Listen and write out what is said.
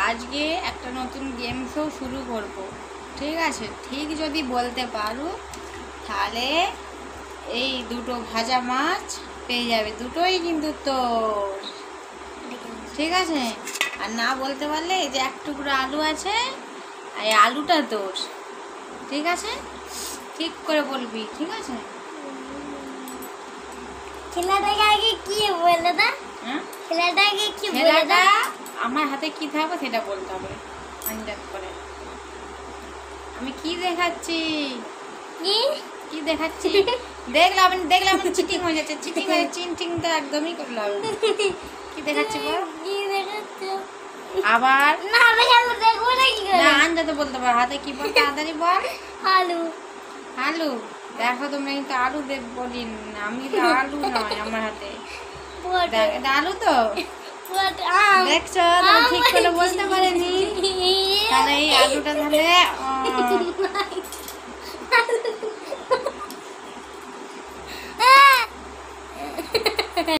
আজকে একটা নতুন গেম শো শুরু করব, ঠিক আছে? ঠিক যদি বলতে পারো তাহলে এই দুটো ভাজা মাছ পেয়ে যাবে, দুটোই কিন্তু তোর, ঠিক আছে? আর না বলতে পারলে এই যে এক টুকরো আলু আছে, এই আলুটা তোর, ঠিক আছে? ঠিক করে বলবি, ঠিক আছে? খেলাটাকে আগে কি বলে না? হ্যাঁ, খেলাটাকে কি বলে খেলাটা না? আমার হাতে কি থাকবে সেটা বলতে হবে আন্দাজ করে। আমি কি দেখাচ্ছি, কি কি দেখাচ্ছি? দেখলাম চিটিং হয়ে যাচ্ছে, চিটিং হয়ে চিটিং তো একদমই করলাম। কি দেখাচ্ছি বল? কি দেখাচ্ছো? আবার না আমি আলু দেখবো না কি করে? না আন্দাজে বলতে পার, হাতে কি বল তাড়াতাড়ি বল। আলু আলু, দেখো তোমরা কিন্তু আলু দেব বলি না, আমি তো আলু নয় আমার হাতে। পট দেখ এটা আলু তো, পট আম দেখছো? তুমি ঠিক করে বলতে পারেনি, তাহলে এই আলুটা তাহলে